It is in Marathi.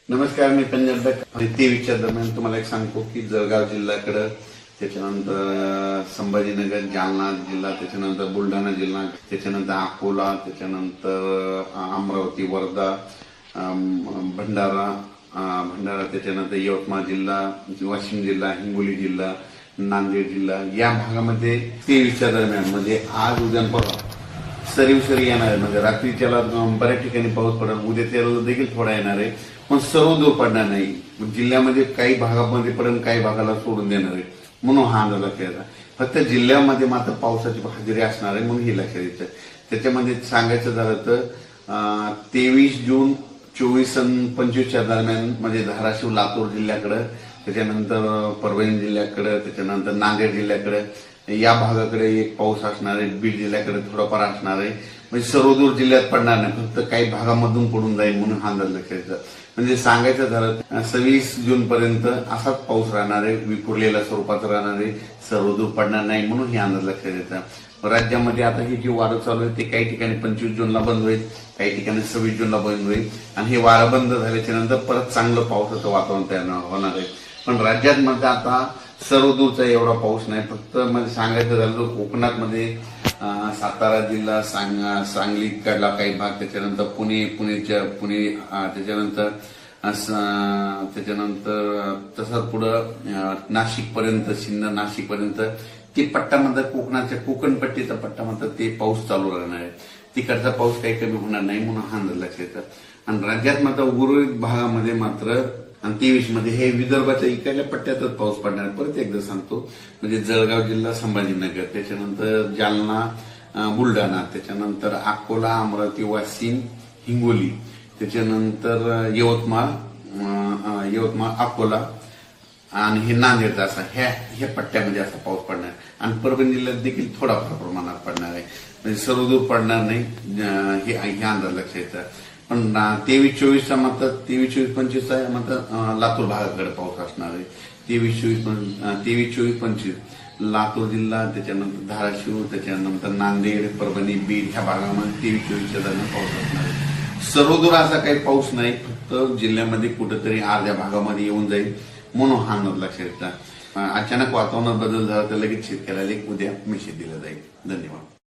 नमस्कार, मी पंजाब 23च्या दरम्यान तुम्हाला एक सांगतो की जळगाव जिल्ह्याकडे, त्याच्यानंतर संभाजीनगर, जालना जिल्हा, त्याच्यानंतर बुलढाणा जिल्हा, त्याच्यानंतर अकोला, त्याच्यानंतर अमरावती, वर्धा, भंडारा, त्याच्यानंतर यवतमाळ जिल्हा, वाशिम जिल्हा, हिंगोली जिल्हा, नांदेड जिल्हा, या भागामध्ये 23च्या दरम्यान म्हणजे आज उद्या परवा सरी येणार आहे. म्हणजे रात्रीच्याला बऱ्याच ठिकाणी पाऊस पडेल, उद्या त्याला देखील थोडा येणार आहे, पण सर्व दूर पडणार नाही. जिल्ह्यामध्ये काही भागामध्ये पडेल, काही भागाला सोडून देणार आहे, म्हणून हा अंदाज लक्षात घ्यायचा. फक्त जिल्ह्यामध्ये मात्र पावसाची हजेरी असणार आहे, म्हणून हे लक्षात घ्यायचं. त्याच्यामध्ये सांगायचं झालं तर 23 जून 24 आणि 25च्या दरम्यान म्हणजे धाराशिव, लातूर जिल्ह्याकडे, त्याच्यानंतर परभणी जिल्ह्याकडे, त्याच्यानंतर नांदेड जिल्ह्याकडे, या भागाकडे एक पाऊस असणार आहे. बीड जिल्ह्याकडे थोडाफार असणार आहे. म्हणजे सर्व दूर जिल्ह्यात पडणार नाही, फक्त काही भागामधून पडून जाईल, म्हणून हा अंदाज लक्षात घ्यायचा. म्हणजे सांगायचं झालं 26 जून पर्यंत असाच पाऊस राहणार आहे, विखुरलेल्या स्वरूपात राहणार आहे, सर्व दूर पडणार नाही, म्हणून हे अंदाज लक्षात घ्यायचा. राज्यामध्ये आता ही जी वारं चालू आहे ते काही ठिकाणी 25 जूनला बंद होईल, काही ठिकाणी 26 जूनला बंद होईल, आणि हे वारं बंद झाल्याच्या नंतर परत चांगलं पावसाचं वातावरण तयार होणार आहे. पण राज्यात मध्ये आता सर्व दूरचा एवढा पाऊस नाही. फक्त म्हणजे सांगायचं झालं तर कोकणात मध्ये सातारा जिल्हा, सांगली कडला काही भाग, त्याच्यानंतर पुणे, त्याच्यानंतर तसंच पुढं नाशिक पर्यंत, सिन्नर, नाशिक पर्यंत ते पट्ट्यामध्ये कोकणाच्या कोकणपट्टीचा पट्टा मात्र ते पाऊस चालू राहणार आहे. तिकडचा पाऊस काही कमी होणार नाही, म्हणून हा अंदाज लक्षात येतात. आणि राज्यात मात्र उर्वरित भागामध्ये मात्र 23 मध्ये हे विदर्भाच्या इकडल्या पट्ट्यातच पाऊस पडणार. परत एकदा सांगतो, म्हणजे जळगाव जिल्हा, संभाजीनगर, त्याच्यानंतर जालना, बुलढाणा, त्याच्यानंतर अकोला, अमरावती, वाशिम, हिंगोली, त्याच्यानंतर यवतमाळ, अकोला आणि हे नांदेड, असा ह्या पट्ट्यामध्ये असा पाऊस पडणार. आणि परभणी जिल्ह्यात देखील थोडाफार प्रमाणात पडणार आहे, म्हणजे सर्व दूर पडणार नाही, हे अंदाज लक्षात येतात. पण 23-24चा मात्र 23-24-25 आहे मात्र लातूर भागाकडे पाऊस असणार आहे. 23-24-25 लातूर जिल्हा, त्याच्यानंतर धाराशिव, त्याच्यानंतर नांदेड, परभणी, बीड ह्या भागामध्ये 23-24च्या दरम्यान पाऊस असणार आहे. सर्वदूर असा काही पाऊस नाही, फक्त जिल्ह्यामध्ये कुठेतरी अर्ध्या भागामध्ये येऊन जाईल, म्हणून हा अंदाज लक्षात येतात. अचानक वातावरणात बदल झाला तर लगेच शेतकऱ्याला एक उद्या मेसेज दिला जाईल. धन्यवाद.